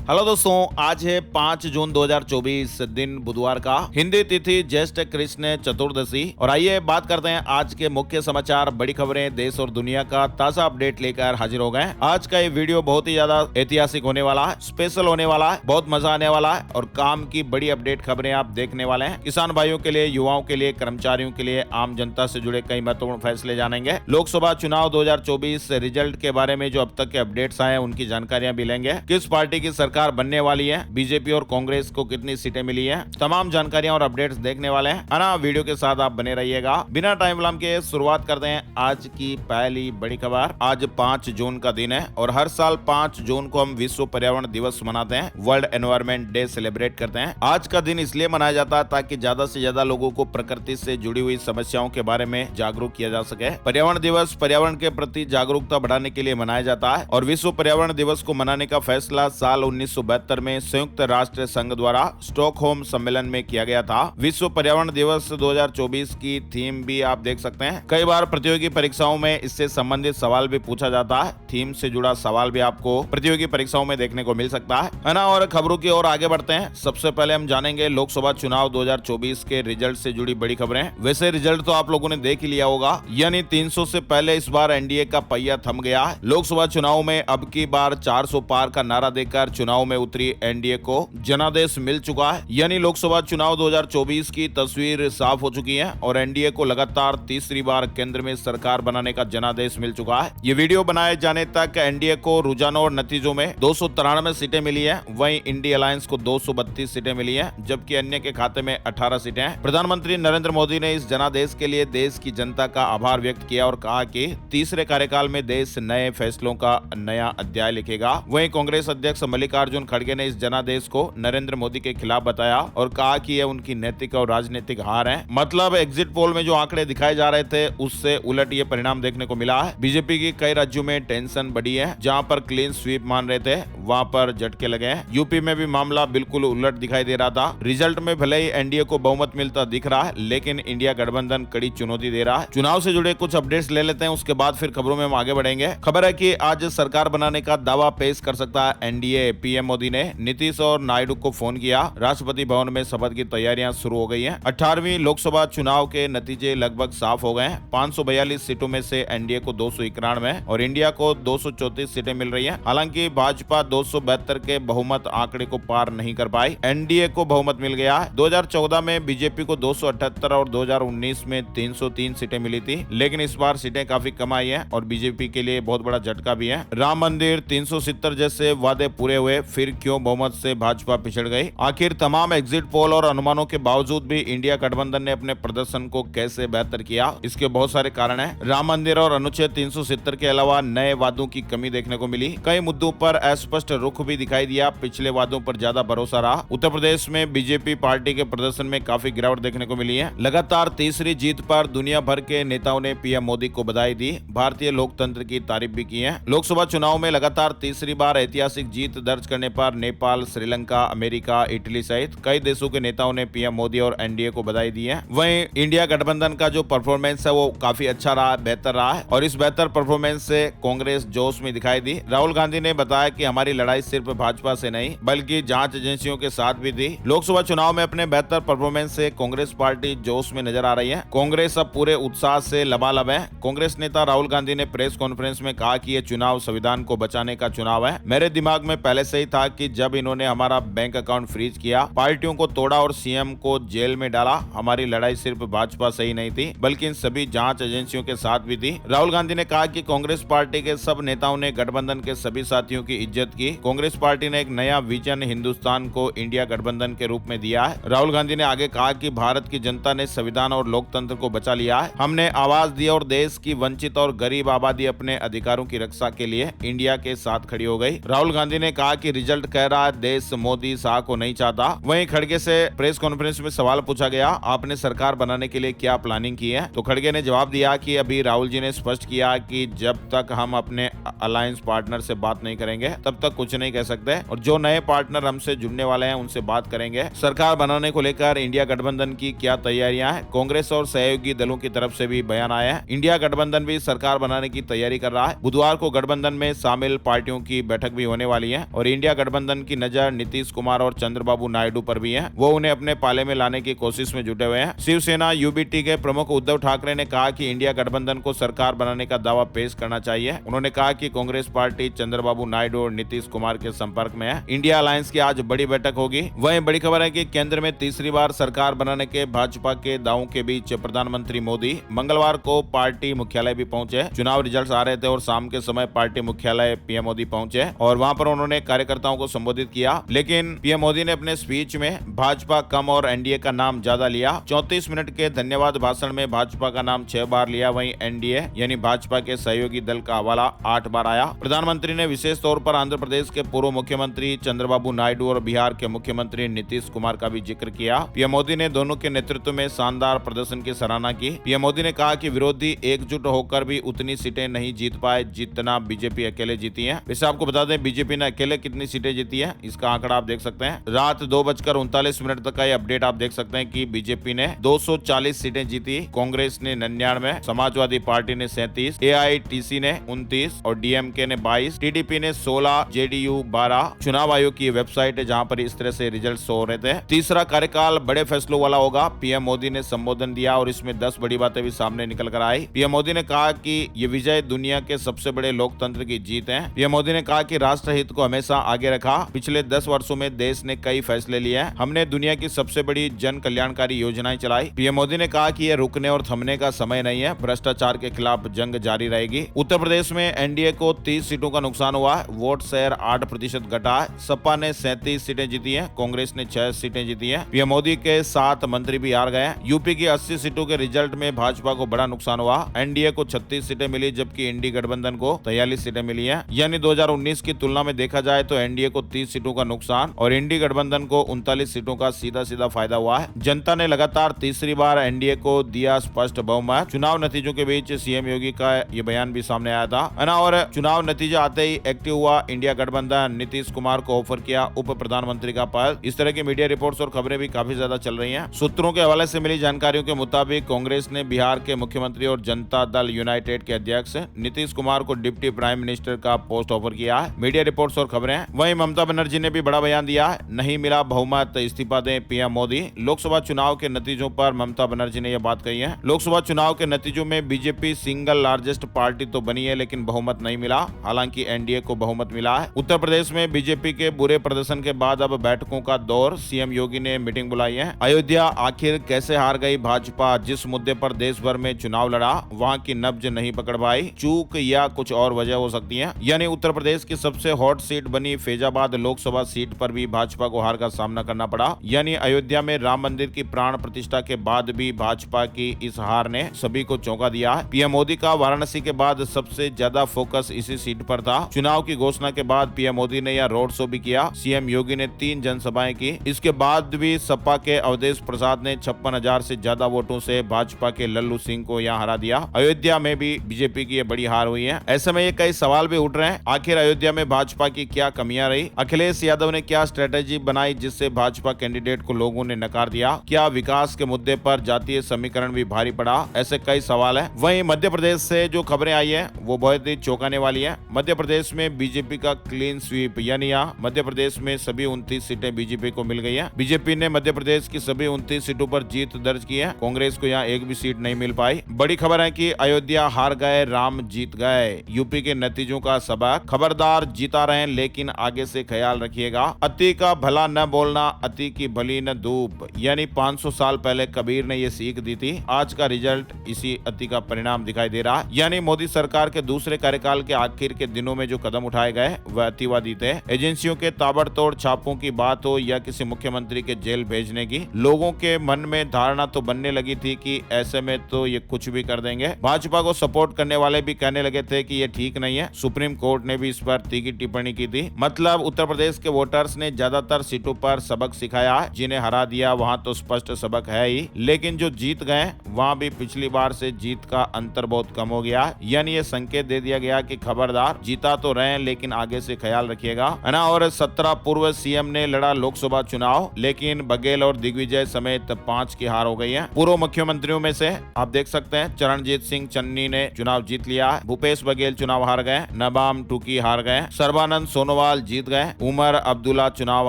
Hello दोस्तों, आज है 5 जून 2024 दिन बुधवार का। हिंदी तिथि ज्येष्ठ कृष्ण चतुर्दशी। और आइए बात करते हैं आज के मुख्य समाचार, बड़ी खबरें, देश और दुनिया का ताजा अपडेट लेकर हाजिर हो गए। आज का ये वीडियो बहुत ही ज्यादा ऐतिहासिक होने वाला है, स्पेशल होने वाला है, बहुत मजा आने वाला है और काम की बड़ी अपडेट खबरें आप देखने वाले हैं। किसान भाइयों के लिए, युवाओं के लिए, कर्मचारियों के लिए, आम जनता से जुड़े कई महत्वपूर्ण फैसले जानेंगे। लोकसभा चुनाव 2024 रिजल्ट के बारे में जो अब तक के अपडेट्स आए हैं उनकी जानकारियां भी लेंगे। किस पार्टी की सरकार बनने वाली है, बीजेपी और कांग्रेस को कितनी सीटें मिली हैं, तमाम जानकारियां और अपडेट्स देखने वाले हैं। है ना, वीडियो के साथ आप बने रहिएगा। बिना टाइम विलंब के शुरुआत करते हैं आज की पहली बड़ी खबर। आज 5 जून का दिन है और हर साल 5 जून को हम विश्व पर्यावरण दिवस मनाते हैं, वर्ल्ड एनवायरनमेंट डे सेलिब्रेट करते हैं। आज का दिन इसलिए मनाया जाता है ताकि ज्यादा से ज्यादा लोगों को प्रकृति से जुड़ी हुई समस्याओं के बारे में जागरूक किया जा सके। पर्यावरण दिवस पर्यावरण के प्रति जागरूकता बढ़ाने के लिए मनाया जाता है और विश्व पर्यावरण दिवस को मनाने का फैसला साल 1972 में संयुक्त राष्ट्र संघ द्वारा स्टॉकहोम सम्मेलन में किया गया था। विश्व पर्यावरण दिवस 2024 की थीम भी आप देख सकते हैं। कई बार प्रतियोगी परीक्षाओं में इससे संबंधित सवाल भी पूछा जाता है। थीम से जुड़ा सवाल भी आपको प्रतियोगी परीक्षाओं में देखने को मिल सकता है ना। और खबरों की ओर आगे बढ़ते हैं। सबसे पहले हम जानेंगे लोकसभा चुनाव 2024 के रिजल्ट से जुड़ी बड़ी खबरें। वैसे रिजल्ट तो आप लोगों ने देख ही लिया होगा, यानी 300 से पहले इस बार एनडीए का पहिया थम गया। लोकसभा चुनाव में अब की बार 400 पार का नारा देकर चुनाव में उतरी एनडीए को जनादेश मिल चुका है, यानी लोकसभा चुनाव 2024 की तस्वीर साफ हो चुकी है और एनडीए को लगातार तीसरी बार केंद्र में सरकार बनाने का जनादेश मिल चुका है। ये वीडियो बनाए जाने तक एनडीए को रुझानों और नतीजों में 293 सीटें मिली है, वहीं इंडिया अलायंस को 232 सीटें मिली है, जबकि अन्य के खाते में 18 सीटें हैं। प्रधानमंत्री नरेंद्र मोदी ने इस जनादेश के लिए देश की जनता का आभार व्यक्त किया और कहा कि तीसरे कार्यकाल में देश नए फैसलों का नया अध्याय लिखेगा। वहीं कांग्रेस अध्यक्ष मल्लिकार्जुन खड़गे ने इस जनादेश को नरेंद्र मोदी के खिलाफ बताया और कहा कि यह उनकी नैतिक और राजनीतिक हार है। मतलब एग्जिट पोल में जो आंकड़े दिखाए जा रहे थे उससे उलट ये परिणाम देखने को मिला है। बीजेपी की कई राज्यों में टेंशन बढ़ी है, जहां पर क्लीन स्वीप मान रहे थे वहां पर झटके लगे हैं। यूपी में भी मामला बिल्कुल उलट दिखाई दे रहा था। रिजल्ट में भले ही एनडीए को बहुमत मिलता दिख रहा है, लेकिन इंडिया गठबंधन कड़ी चुनौती दे रहा है। चुनाव से जुड़े कुछ अपडेट्स ले लेते हैं, उसके बाद फिर खबरों में हम आगे बढ़ेंगे। खबर है कि आज सरकार बनाने का दावा पेश कर सकता है एनडीए। पीएम मोदी ने नीतीश और नायडू को फोन किया। राष्ट्रपति भवन में शपथ की तैयारियां शुरू हो गई हैं। 18वीं लोकसभा चुनाव के नतीजे लगभग साफ हो गए हैं। 542 सीटों में से एनडीए को 291 और इंडिया को 234 सीटें मिल रही हैं। हालांकि भाजपा 272 के बहुमत आंकड़े को पार नहीं कर पाई, एनडीए को बहुमत मिल गया। 2014 में बीजेपी को 278 और 2019 में 303 सीटें मिली थी, लेकिन इस बार सीटें काफी कम आई है और बीजेपी के लिए बहुत बड़ा झटका भी है। राम मंदिर, 370 जैसे वादे पूरे हुए, फिर क्यों बहुमत से भाजपा पिछड़ गई? आखिर तमाम एग्जिट पोल और अनुमानों के बावजूद भी इंडिया गठबंधन ने अपने प्रदर्शन को कैसे बेहतर किया? इसके बहुत सारे कारण हैं। राम मंदिर और अनुच्छेद 370 के अलावा नए वादों की कमी देखने को मिली। कई मुद्दों पर अस्पष्ट रुख भी दिखाई दिया। पिछले वादों पर ज्यादा भरोसा रहा। उत्तर प्रदेश में बीजेपी पार्टी के प्रदर्शन में काफी गिरावट देखने को मिली है। लगातार तीसरी जीत पर दुनिया भर के नेताओं ने पीएम मोदी को बधाई दी, भारतीय लोकतंत्र की तारीफ भी की है। लोकसभा चुनाव में लगातार तीसरी बार ऐतिहासिक जीत दर्ज करने पर नेपाल, श्रीलंका, अमेरिका, इटली सहित कई देशों के नेताओं ने पीएम मोदी और एनडीए को बधाई दी है। वहीं इंडिया गठबंधन का जो परफॉर्मेंस है वो काफी अच्छा रहा, बेहतर रहा है और इस बेहतर परफॉर्मेंस से कांग्रेस जोश में दिखाई दी। राहुल गांधी ने बताया कि हमारी लड़ाई सिर्फ भाजपा से नहीं बल्कि जांच एजेंसियों के साथ भी थी। लोकसभा चुनाव में अपने बेहतर परफॉर्मेंस से कांग्रेस पार्टी जोश में नजर आ रही है। कांग्रेस अब पूरे उत्साह से लबालब है। कांग्रेस नेता राहुल गांधी ने प्रेस कॉन्फ्रेंस में कहा कि यह चुनाव संविधान को बचाने का चुनाव है। मेरे दिमाग में पहले से ही था कि जब इन्होंने हमारा बैंक अकाउंट फ्रीज किया, पार्टियों को तोड़ा और सीएम को जेल में डाला, हमारी लड़ाई सिर्फ भाजपा से ही नहीं थी बल्कि इन सभी जांच एजेंसियों के साथ भी थी। राहुल गांधी ने कहा कि कांग्रेस पार्टी के सब नेताओं ने गठबंधन के सभी साथियों की इज्जत की। कांग्रेस पार्टी ने एक नया विजन हिंदुस्तान को इंडिया गठबंधन के रूप में दिया है। राहुल गांधी ने आगे कहा कि भारत की जनता ने संविधान और लोकतंत्र को बचा लिया है। हमने आवाज दी और देश की वंचित और गरीब आबादी अपने अधिकारों की रक्षा के लिए इंडिया के साथ खड़ी हो गई। राहुल गांधी ने कहा कि रिजल्ट कह रहा है देश मोदी शाह को नहीं चाहता। वहीं खड़गे से प्रेस कॉन्फ्रेंस में सवाल पूछा गया, आपने सरकार बनाने के लिए क्या प्लानिंग की है? तो खड़गे ने जवाब दिया कि अभी राहुल जी ने स्पष्ट किया कि जब तक हम अपने अलायंस पार्टनर से बात नहीं करेंगे तब तक कुछ नहीं कह सकते और जो नए पार्टनर हमसे जुड़ने वाले हैं उनसे बात करेंगे। सरकार बनाने को लेकर इंडिया गठबंधन की क्या तैयारियां हैं? कांग्रेस और सहयोगी दलों की तरफ से भी बयान आया है। इंडिया गठबंधन भी सरकार बनाने की तैयारी कर रहा है। बुधवार को गठबंधन में शामिल पार्टियों की बैठक भी होने वाली है और इंडिया गठबंधन की नजर नीतीश कुमार और चंद्रबाबू नायडू पर भी है। वो उन्हें अपने पाले में लाने की कोशिश में जुटे हुए हैं। शिवसेना यूबीटी के प्रमुख उद्धव ठाकरे ने कहा कि इंडिया गठबंधन को सरकार बनाने का दावा पेश करना चाहिए। उन्होंने कहा कि कांग्रेस पार्टी चंद्रबाबू नायडू और नीतीश कुमार के संपर्क में है। इंडिया अलायंस की आज बड़ी बैठक होगी। वहीं बड़ी खबर है कि केंद्र में तीसरी बार सरकार बनाने के भाजपा के दावों के बीच प्रधानमंत्री मोदी मंगलवार को पार्टी मुख्यालय भी पहुंचे। चुनाव रिजल्ट्स आ रहे थे और शाम के समय पार्टी मुख्यालय पीएम मोदी पहुंचे और वहां पर उन्होंने कार्यकर्ताओं को संबोधित किया। लेकिन पीएम मोदी ने अपने स्पीच में भाजपा कम और एनडीए का नाम ज्यादा लिया। 34 मिनट के धन्यवाद भाषण में भाजपा का नाम 6 बार लिया, वहीं एनडीए यानी भाजपा के सहयोगी दल का हवाला 8 बार आया। प्रधानमंत्री ने विशेष तौर पर आंध्र प्रदेश के पूर्व मुख्यमंत्री चंद्रबाबू नायडू और बिहार के मुख्यमंत्री नीतीश कुमार का भी जिक्र किया। पीएम मोदी ने दोनों के नेतृत्व में शानदार प्रदर्शन की सराहना की। पीएम मोदी ने कहा कि विरोधी एकजुट होकर भी उतनी सीटें नहीं जीत पाए जितना बीजेपी अकेले जीती है। वैसे आपको बता दें बीजेपी ने अकेले कितनी सीटें जीती है, इसका आंकड़ा आप देख सकते हैं। रात 2:39 तक का ये अपडेट आप देख सकते हैं कि बीजेपी ने 240 सीटें जीती, कांग्रेस ने 99, समाजवादी पार्टी ने 37, एआईटीसी ने 29 और डीएमके ने 22, टीडीपी ने 16, जेडीयू 12। चुनाव आयोग की वेबसाइट है जहां पर इस तरह से रिजल्ट शो हो रहे थे। तीसरा कार्यकाल बड़े फैसलों वाला होगा। पीएम मोदी ने संबोधन दिया और इसमें 10 बड़ी बातें भी सामने निकल कर आई। पीएम मोदी ने कहा कि ये विजय दुनिया के सबसे बड़े लोकतंत्र की जीत है। पीएम मोदी ने कहा कि राष्ट्रहित को हमेशा आगे रखा। पिछले 10 वर्षों में देश ने कई फैसले लिए हैं। हमने दुनिया की सबसे बड़ी जन कल्याणकारी योजनाएं चलाई। पीएम मोदी ने कहा कि यह रुकने और थमने का समय नहीं है। भ्रष्टाचार के खिलाफ जंग जारी रहेगी। उत्तर प्रदेश में एनडीए को 30 सीटों का नुकसान हुआ है। वोट शेयर 8% घटा है। सपा ने 37 सीटें जीती हैं, कांग्रेस ने 6 सीटें जीती हैं। पीएम मोदी के 7 मंत्री भी हार गए। यूपी की 80 सीटों के रिजल्ट में भाजपा को बड़ा नुकसान हुआ। एनडीए को 36 सीटें मिली जबकि इंडी गठबंधन को 43 सीटें मिली हैं। यानी 2019 की तुलना में देखा जाए तो एनडीए को 30 सीटों का नुकसान और इंडी गठबंधन को 39 सीटों का सीधा सीधा फायदा हुआ है। जनता ने लगातार तीसरी बार एनडीए को दिया स्पष्ट बहुमत। चुनाव नतीजों के बीच सीएम योगी का ये बयान भी सामने आया था, है ना। और चुनाव नतीजे आते ही एक्टिव हुआ इंडिया गठबंधन। नीतीश कुमार को ऑफर किया उप प्रधानमंत्री का पद। इस तरह की मीडिया रिपोर्ट्स और खबरें भी काफी ज्यादा चल रही हैं। सूत्रों के हवाले से मिली जानकारियों के मुताबिक कांग्रेस ने बिहार के मुख्यमंत्री और जनता दल यूनाइटेड के अध्यक्ष नीतीश कुमार को डिप्टी प्राइम मिनिस्टर का पोस्ट ऑफर किया है। मीडिया रिपोर्ट्स और खबरें। वहीं ममता बनर्जी ने भी बड़ा बयान दिया है, नहीं मिला बहुमत इस्तीफा दें पीएम मोदी। लोकसभा चुनाव के नतीजों पर ममता बनर्जी ने यह बात कही है। लोकसभा चुनाव के नतीजों में बीजेपी सिंगल लार्जेस्ट पार्टी तो बनी है लेकिन बहुमत नहीं मिला। हालांकि एनडीए को बहुमत मिला है। उत्तर प्रदेश में बीजेपी के बुरे प्रदर्शन के बाद अब बैठकों का दौर। सीएम योगी ने मीटिंग बुलाई है। अयोध्या आखिर कैसे हार गई भाजपा? जिस मुद्दे पर देश भर में चुनाव लड़ा वहां की नब्ज नहीं पकड़ पाई। चूक या कुछ और वजह हो सकती है। यानी उत्तर प्रदेश की सबसे हॉट सीट बनी फैजाबाद लोकसभा सीट पर भी भाजपा को हार का सामना करना पड़ा। यानी अयोध्या में राम मंदिर की प्राण प्रतिष्ठा के बाद भी भाजपा की इस हार ने सभी को चौंका दिया है। पीएम मोदी का वाराणसी के बाद सबसे ज्यादा फोकस इसी सीट पर था। चुनाव की घोषणा के बाद पीएम मोदी ने यह रोड शो भी किया। सीएम योगी ने 3 जनसभाएं की। इसके बाद भी सपा के अवधेश प्रसाद ने 56,000 से ज्यादा वोटों से भाजपा के लल्लू सिंह को यहां हरा दिया। अयोध्या में भी बीजेपी की बड़ी हार हुई है। ऐसे में ये कई सवाल भी उठ रहे हैं, आखिर अयोध्या में भाजपा की क्या कमियां रही? अखिलेश यादव ने क्या स्ट्रेटेजी बनाई जिससे भाजपा कैंडिडेट को लोगों ने नकार दिया? क्या विकास के मुद्दे पर जातीय समीकरण भी भारी पड़ा? ऐसे कई सवाल हैं। वहीं मध्य प्रदेश से जो खबरें आई है वो बहुत ही चौंकाने वाली है। मध्य प्रदेश में बीजेपी का क्लीन स्वीप, यानी यहाँ मध्य प्रदेश में सभी 29 सीटें बीजेपी को मिल गई है। बीजेपी ने मध्य प्रदेश की सभी 29 सीटों पर जीत दर्ज की है। कांग्रेस को यहाँ एक भी सीट नहीं मिल पाई। बड़ी खबर है कि अयोध्या हार गए, राम जीत गए। यूपी के नतीजों का सबक, खबरदार जीता रहे लेकिन आगे से ख्याल रखिएगा। अति का भला न बोलना, अति की भली न धूप। यानी 500 साल पहले कबीर ने ये सीख दी थी। आज का रिजल्ट इसी अति का परिणाम दिखाई दे रहा है। यानी मोदी सरकार के दूसरे कार्यकाल के आखिर के दिनों में जो कदम उठाए गए वह अतिवादी थे। एजेंसियों के ताबड़तोड़ छापों की बात हो या किसी मुख्यमंत्री के जेल भेजने की, लोगों के मन में धारणा तो बनने लगी थी कि ऐसे में तो ये कुछ भी कर देंगे। भाजपा को सपोर्ट करने वाले भी कहने लगे थे कि ये ठीक नहीं है। सुप्रीम कोर्ट ने भी इस पर तीखी टिप्पणी की थी। मतलब उत्तर प्रदेश के वोटर्स ने ज्यादातर सीटों पर सबक सिखाया है। जिन्हें हरा दिया वहां तो स्पष्ट सबक है ही, लेकिन जो जीत गए वहां भी पिछली बार से जीत का अंतर बहुत कम हो गया। यानी ये संकेत दे दिया गया कि खबरदार, जीता तो रहे लेकिन आगे से ख्याल रखिएगा, है ना। और 17 पूर्व सीएम ने लड़ा लोकसभा चुनाव, लेकिन बघेल और दिग्विजय समेत 5 की हार हो गई है। पूर्व मुख्यमंत्रियों में से आप देख सकते हैं चरणजीत सिंह चन्नी ने चुनाव जीत लिया। भूपेश बघेल चुनाव हार गए, नबाम टूकी हार गए, सर्बानंद सोनोवाल सोनोवाल जीत गए। उमर अब्दुल्ला चुनाव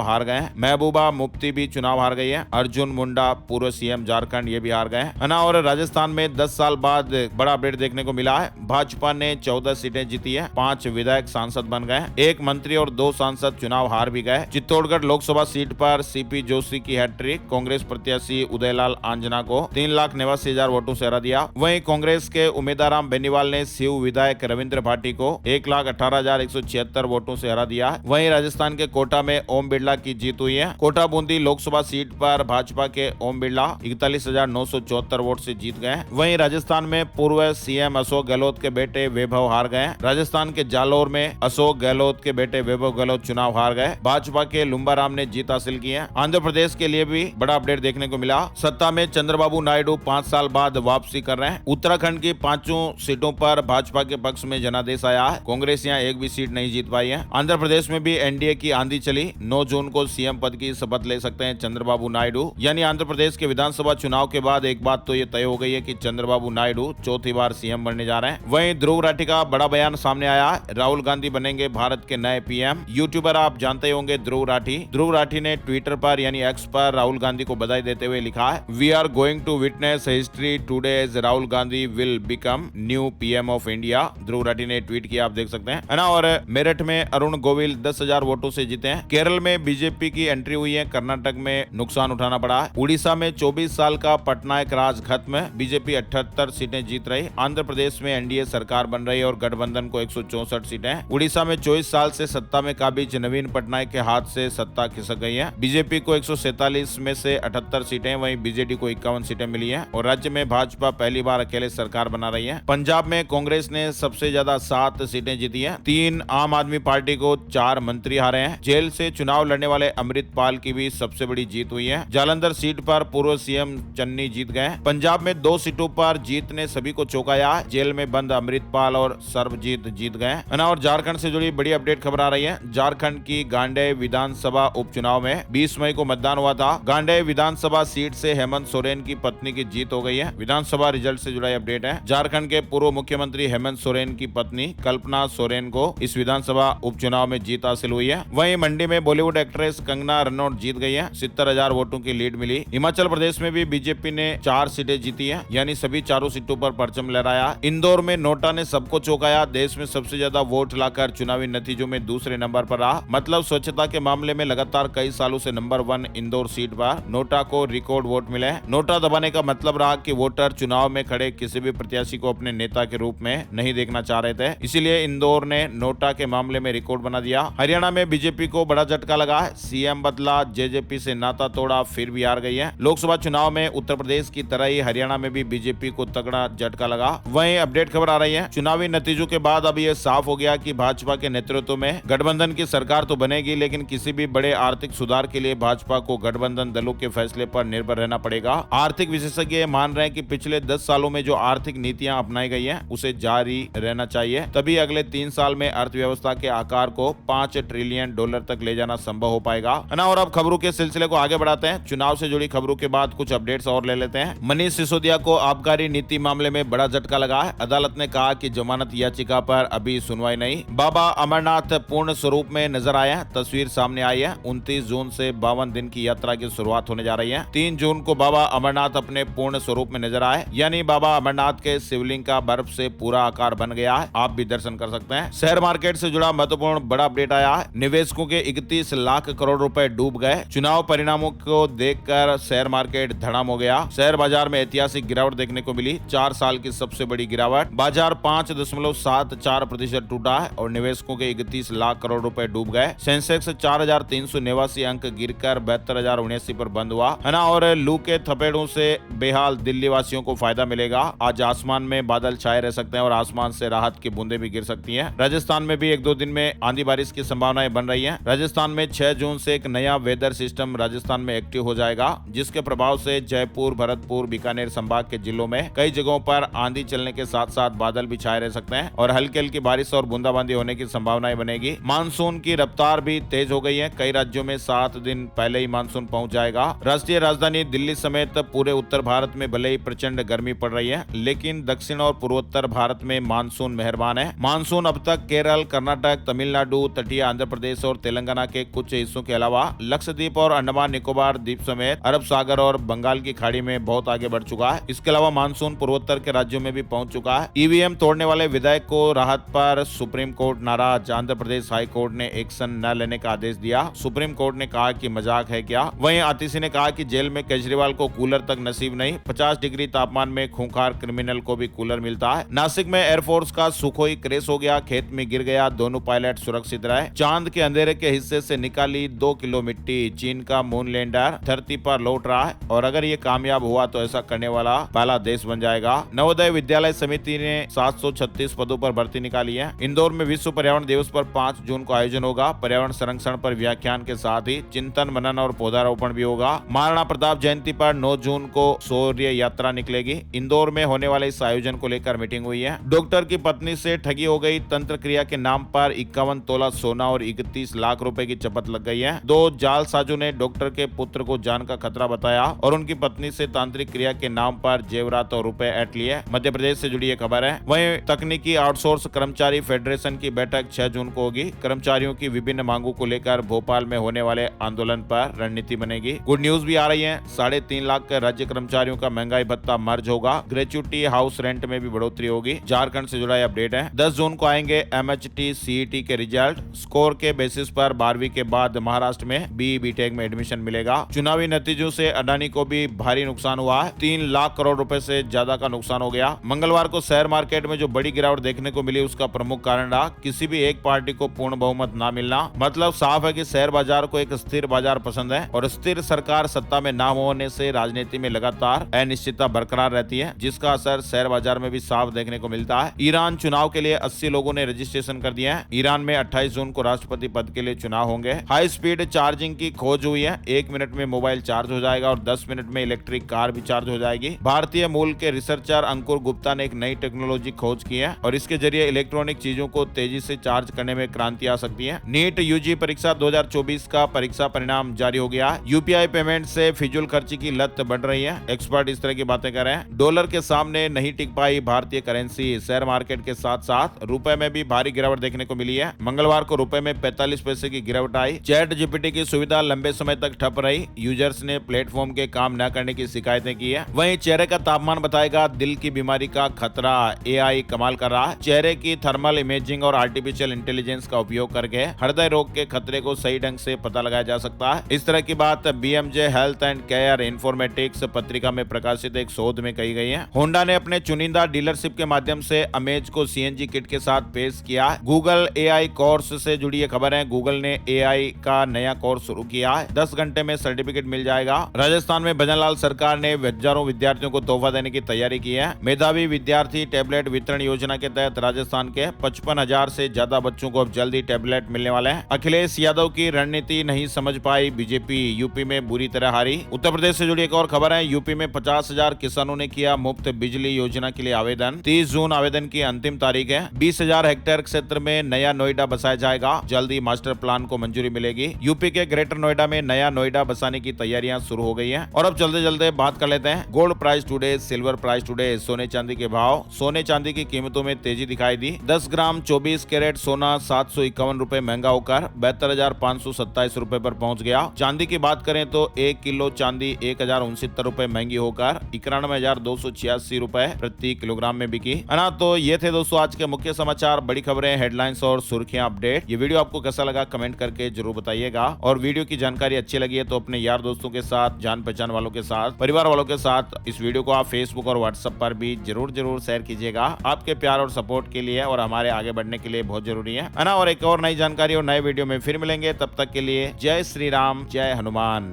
हार गए। महबूबा मुफ्ती भी चुनाव हार गई है। अर्जुन मुंडा पूर्व सीएम झारखंड ये भी हार गए है ना। और राजस्थान में 10 साल बाद बड़ा अपडेट देखने को मिला है। भाजपा ने 14 सीटें जीती है। 5 विधायक सांसद बन गए। 1 मंत्री और 2 सांसद चुनाव हार भी गए। चित्तौड़गढ़ लोकसभा सीट पर सीपी जोशी की हैट्रिक। कांग्रेस प्रत्याशी उदयलाल आंजना को 3,89,000 वोटों से हरा दिया। वहीं कांग्रेस के उम्मीदवार बेनीवाल ने शिव विधायक रविंद्र भाटी को 1,18,176 वोटों से हरा दिया। वहीं राजस्थान के कोटा में ओम बिरला की जीत हुई है। कोटा बूंदी लोकसभा सीट पर भाजपा के ओम बिरला 41,974 वोट से जीत गए। वहीं राजस्थान में पूर्व सीएम अशोक गहलोत के बेटे वैभव हार गए। राजस्थान के जालोर में अशोक गहलोत के बेटे वैभव गहलोत चुनाव हार गए। भाजपा के लुम्बाराम ने जीत हासिल की है। आंध्र प्रदेश के लिए भी बड़ा अपडेट देखने को मिला। सत्ता में चंद्रबाबू नायडू 5 साल बाद वापसी कर रहे हैं। उत्तराखंड की 5 सीटों पर भाजपा के पक्ष में जनादेश आया है। कांग्रेस यहाँ एक भी सीट नहीं जीत पाई है। आंध्र प्रदेश में भी एनडीए की आंधी चली। 9 जून को सीएम पद की शपथ ले सकते हैं चंद्रबाबू नायडू। यानी आंध्र प्रदेश के विधानसभा चुनाव के बाद एक बात तो ये तय हो गई है कि चंद्रबाबू नायडू चौथी बार सीएम बनने जा रहे हैं। वहीं ध्रुव राठी का बड़ा बयान सामने आया है। राहुल गांधी बनेंगे भारत के नए पीएम। यूट्यूबर आप जानते होंगे ध्रुव राठी। ध्रुव राठी ने ट्विटर पर यानी एक्स पर राहुल गांधी को बधाई देते हुए लिखा है, we are going to witness history today as Rahul Gandhi will become new PM of India. Dhruv Rathee ने ट्वीट किया, आप देख सकते हैं, है ना। और मेरठ में अरुण गोविल 10,000 वोटों से जीते हैं। केरल में बीजेपी की एंट्री हुई है। कर्नाटक में नुकसान उठाना पड़ा है। उड़ीसा में 24 साल का पटनायक राज खत्म है। बीजेपी 78 सीटें जीत रही। आंध्र प्रदेश में एनडीए सरकार बन रही है और गठबंधन को 164 सीटें। उड़ीसा में 24 साल से सत्ता में काबिज नवीन पटनायक के हाथ से सत्ता खिसक गई है। बीजेपी को 147 में से 78 सीटें, वहीं बीजेडी को 51 सीटें मिली है। और राज्य में भाजपा पहली बार अकेले सरकार बना रही है। पंजाब में कांग्रेस ने सबसे ज्यादा 7 सीटें जीती है। 3 आम आदमी पार्टी को 4 मंत्री हारे हैं। जेल से चुनाव लड़ने वाले अमृतपाल की भी सबसे बड़ी जीत हुई है। जालंधर सीट पर पूर्व सीएम चन्नी जीत गए। पंजाब में 2 सीटों पर जीत ने सभी को चौंकाया। जेल में बंद अमृतपाल और सर्वजीत जीत गए। और झारखंड से जुड़ी बड़ी अपडेट खबर आ रही है। झारखंड की गांडेय विधानसभा उपचुनाव में 20 मई को मतदान हुआ था। गांडेय विधानसभा सीट से हेमंत सोरेन की पत्नी की जीत हो गई है। विधानसभा रिजल्ट से जुड़ा अपडेट है। झारखंड के पूर्व मुख्यमंत्री हेमंत सोरेन की पत्नी कल्पना सोरेन को इस विधानसभा उपचुनाव में जीत हासिल हुई है। वहीं मंडी में बॉलीवुड एक्ट्रेस कंगना रनौत जीत गई है। 70,000 वोटों की लीड मिली। हिमाचल प्रदेश में भी बीजेपी ने 4 सीटें जीती है, यानी सभी 4 सीटों पर परचम लहराया। इंदौर में नोटा ने सबको चौंकाया। देश में सबसे ज्यादा वोट लाकर चुनावी नतीजों में दूसरे नंबर पर रहा। मतलब स्वच्छता के मामले में लगातार कई सालों से नंबर 1 इंदौर सीट पर नोटा को रिकॉर्ड वोट मिले। नोटा दबाने का मतलब रहा कि वोटर चुनाव में खड़े किसी भी प्रत्याशी को अपने नेता के रूप में नहीं देखना चाह रहे थे। इसीलिए इंदौर ने नोटा के मामले में रिकॉर्ड बना दिया। हरियाणा में बीजेपी को बड़ा झटका लगा है। सीएम बदला, जेजेपी से नाता तोड़ा, फिर भी हार गई है। लोकसभा चुनाव में उत्तर प्रदेश की तरह ही हरियाणा में भी बीजेपी को तगड़ा झटका लगा। वहीं अपडेट खबर आ रही है, चुनावी नतीजों के बाद अब यह साफ हो गया कि भाजपा के नेतृत्व में गठबंधन की सरकार तो बनेगी, लेकिन किसी भी बड़े आर्थिक सुधार के लिए भाजपा को गठबंधन दलों के फैसले पर निर्भर रहना पड़ेगा। आर्थिक विशेषज्ञ मान रहे हैं कि पिछले 10 सालों में जो आर्थिक नीतियां अपनाई गई हैं, उसे जारी रहना चाहिए। तभी अगले 3 साल में अर्थव्यवस्था के आकार को $5 ट्रिलियन तक ले जाना संभव हो पाएगा, है ना। और अब खबरों के सिलसिले को आगे बढ़ाते हैं। चुनाव से जुड़ी खबरों के बाद कुछ अपडेट्स और ले लेते हैं। मनीष सिसोदिया को आबकारी नीति मामले में बड़ा झटका लगा है। अदालत ने कहा कि जमानत याचिका पर अभी सुनवाई नहीं। बाबा अमरनाथ पूर्ण स्वरूप में नजर आए हैं। तस्वीर सामने आई है। 29 जून से 52 दिन की यात्रा की शुरुआत होने जा रही है। 3 जून को बाबा अमरनाथ अपने पूर्ण स्वरूप में नजर आए, यानी बाबा अमरनाथ के शिवलिंग का बर्फ से पूरा आकार बन गया है। आप भी दर्शन कर सकते हैं। शेयर मार्केट से जुड़ा महत्वपूर्ण बड़ा अपडेट आया है। निवेशकों के 31 लाख करोड़ रुपए डूब गए। चुनाव परिणामों को देखकर शेयर मार्केट धड़ाम हो गया। शेयर बाजार में ऐतिहासिक गिरावट देखने को मिली। 4 साल की सबसे बड़ी गिरावट। बाजार 5.74% टूटा है और निवेशकों के 31 लाख करोड़ रुपए डूब गए। सेंसेक्स 4,389 अंक गिरकर 72,079 पर बंद हुआ, है ना। और लू के थपेड़ों से बेहाल दिल्ली वासियों को फायदा मिलेगा। आज आसमान में बादल छाए रह सकते हैं और आसमान से राहत की बूंदें भी गिर सकती हैं। राजस्थान में भी 1-2 दिन में आंधी बारिश की संभावनाएं बन रही हैं। राजस्थान में 6 जून से एक नया वेदर सिस्टम राजस्थान में एक्टिव हो जाएगा, जिसके प्रभाव से जयपुर, भरतपुर, बीकानेर संभाग के जिलों में कई जगहों पर आंधी चलने के साथ साथ बादल भी छाए रह सकते हैं और हल्की हल्की बारिश और बूंदाबांदी होने की संभावनाएं बनेगी। मानसून की रफ्तार भी तेज हो गई है। कई राज्यों में 7 दिन पहले ही मानसून पहुंच जाएगा। राष्ट्रीय राजधानी दिल्ली समेत पूरे उत्तर भारत में भले ही प्रचंड गर्मी पड़ रही है, लेकिन दक्षिण और पूर्वोत्तर भारत में मानसून मेहरबान है। मानसून अब तक केरल, कर्नाटक, तमिलनाडु, तमिलनाडु, तटीय आंध्र प्रदेश और तेलंगाना के कुछ हिस्सों के अलावा लक्षद्वीप और अंडमान निकोबार द्वीप समेत अरब सागर और बंगाल की खाड़ी में बहुत आगे बढ़ चुका है। इसके अलावा मानसून पूर्वोत्तर के राज्यों में भी पहुंच चुका है। ईवीएम तोड़ने वाले विधायक को राहत पर सुप्रीम कोर्ट नाराज, आंध्र प्रदेश हाई कोर्ट ने एक्शन न लेने का आदेश दिया। सुप्रीम कोर्ट ने कहा कि मजाक है क्या। वहीं आतिशी ने कहा कि जेल में केजरीवाल को कूलर तक नसीब नहीं, 50 डिग्री तापमान में खूंखार क्रिमिनल को भी कूलर मिलता है। नासिक में एयरफोर्स का सुखोई क्रैश हो गया, खेत में गिर गया, दोनों पायलट सुरक्षित रहे। चांद के अंधेरे के हिस्से से निकाली 2 किलो मिट्टी, चीन का मून लैंडर धरती पर लौट रहा है और अगर ये कामयाब हुआ तो ऐसा करने वाला पहला देश बन जाएगा। नवोदय विद्यालय समिति ने 736 पदों पर भर्ती निकाली है। इंदौर में विश्व पर्यावरण दिवस पर 5 जून को आयोजन होगा। पर्यावरण संरक्षण पर व्याख्यान के साथ ही चिंतन, मनन और पौधारोपण भी होगा। महाराणा प्रताप जयंती पर 9 जून को शौर्य यात्रा निकलेगी। इंदौर में होने वाले इस आयोजन को लेकर मीटिंग हुई है। डॉक्टर की पत्नी से ठगी हो गई, तंत्र क्रिया के नाम पर 51 तोला सोना और 31 लाख रुपए की चपत लग गई है। 2 जालसाजों ने डॉक्टर के पुत्र को जान का खतरा बताया और उनकी पत्नी से तांत्रिक क्रिया के नाम पर जेवरात और रुपए ऐंठ लिए। मध्य प्रदेश से जुड़ी ये खबर है। वहीं तकनीकी आउटसोर्स कर्मचारी फेडरेशन की बैठक 6 जून को होगी। कर्मचारियों की विभिन्न मांगों को लेकर भोपाल में होने वाले आंदोलन पर रणनीति बनेगी। गुड न्यूज भी आ रही है। 3.5 लाख के राज्य कर्मचारियों का महंगाई भत्ता मर्ज होगा। ग्रेच्युटी हाउस रेंट में भी बढ़ोतरी होगी। झारखंड से जुड़ा अपडेट है। 10 जून को आएंगे MHT CET के रिजल्ट। स्कोर के बेसिस पर 12वीं के बाद महाराष्ट्र में BE BTech में एडमिशन मिलेगा। चुनावी नतीजों से अडानी को भी भारी नुकसान हुआ है। 3 लाख करोड़ रुपए से ज्यादा का नुकसान हो गया। मंगलवार को शेयर मार्केट में जो बड़ी गिरावट देखने को मिली उसका प्रमुख कारण रहा किसी भी एक पार्टी को पूर्ण बहुमत ना मिलना। मतलब साफ है कि शेयर बाजार को एक स्थिर बाजार पसंद है और स्थिर सरकार सत्ता में ना होने से राजनीति में लगातार अनिश्चितता बरकरार रहती है, जिसका असर शेयर बाजार में भी साफ देखने को मिलता है। ईरान चुनाव के लिए 80 लोगों ने रजिस्ट्रेशन कर दिया है। ईरान में 28 जून को राष्ट्रपति पद के लिए चुनाव होंगे। हाई स्पीड चार्जिंग की खोज हुई है। 1 मिनट में मोबाइल चार्ज हो जाएगा और 10 मिनट में इलेक्ट्रिक कार भी चार्ज हो जाएगी। भारतीय मूल के रिसर्चर अंकुर गुप्ता ने एक नई टेक्नोलॉजी खोज की है और इसके जरिए इलेक्ट्रॉनिक चीजों को तेजी से चार्ज करने में क्रांति आ सकती है। नीट UG परीक्षा 2024 का परीक्षा परिणाम जारी हो गया। UPI पेमेंट से फिजूल खर्ची की लत बढ़ रही है। एक्सपर्ट इस तरह की बातें कर रहे हैं। डॉलर के सामने नहीं टिक पाई भारतीय करेंसी। शेयर मार्केट के साथ साथ रुपए में भी भारी गिरावट देखने को मिली है। मंगलवार को रुपए में 45 पैसे की गिरावट आई। चैट GPT की सुविधा लंबे समय तक ठप रही। यूजर्स ने प्लेटफॉर्म के काम न करने की शिकायतें की है। वहीं चेहरे का तापमान बताएगा दिल की बीमारी का खतरा। AI कमाल कर रहा है। चेहरे की थर्मल इमेजिंग और आर्टिफिशियल इंटेलिजेंस का उपयोग करके हृदय रोग के खतरे को सही ढंग से पता लगाया जा सकता है। इस तरह की बात BMJ health and care informatics पत्रिका में प्रकाशित एक शोध में कही गई है। होंडा ने अपने चुनिंदा डीलरशिप के माध्यम से अमेज को CNG किट के साथ पेश किया। गूगल AI कोर्स से जुड़ी ये खबर है। गूगल ने AI का नया कोर्स शुरू किया है। 10 घंटे में सर्टिफिकेट मिल जाएगा। राजस्थान में भजनलाल सरकार ने हजारों विद्यार्थियों को तोहफा देने की तैयारी की है। मेधावी विद्यार्थी टैबलेट वितरण योजना के तहत राजस्थान के 55,000 से ज्यादा बच्चों को अब जल्दी टैबलेट मिलने वाले हैं। अखिलेश यादव की रणनीति नहीं समझ पाई बीजेपी, यूपी में बुरी तरह हारी। उत्तर प्रदेश से जुड़ी एक और खबर है। यूपी में 50,000 किसानों ने किया मुफ्त बिजली योजना के लिए आवेदन। 30 जून आवेदन की अंतिम तारीख है। 20,000 हेक्टेयर क्षेत्र में नया नोएडा बसाया जाएगा। जल्दी मास्टर प्लान को मंजूरी मिलेगी। यूपी के ग्रेटर नोएडा में नया नोएडा बसाने की तैयारियां शुरू हो गई हैं। और अब चलते चलते बात कर लेते हैं gold price today, silver price today, सोने चांदी के भाव। सोने चांदी की कीमतों में तेजी दिखाई दी। 10 ग्राम 24 कैरेट सोना 751 रुपए महंगा होकर 72,527 रुपए पर पहुंच गया। चांदी की बात करें तो 1 किलो चांदी 1,069 रुपए महंगी होकर 91,286 रुपए प्रति किलोग्राम में बिकी। है ना। तो ये थे दोस्तों आज के मुख्य समाचार, बड़ी खबरें, हेडलाइंस और सुर्खियां अपडेट। ये वीडियो आपको कैसा लगा कमेंट करके जरूर बताइएगा। और वीडियो की जानकारी अच्छी लगी है तो अपने यार दोस्तों के साथ, जान पहचान वालों के साथ, परिवार वालों के साथ इस वीडियो को आप फेसबुक और व्हाट्सएप पर भी जरूर शेयर कीजिएगा। आपके प्यार और सपोर्ट के लिए और हमारे आगे बढ़ने के लिए बहुत जरूरी है ना। और एक और नई जानकारी और नए वीडियो में फिर मिलेंगे। तब तक के लिए जय श्री राम, जय हनुमान।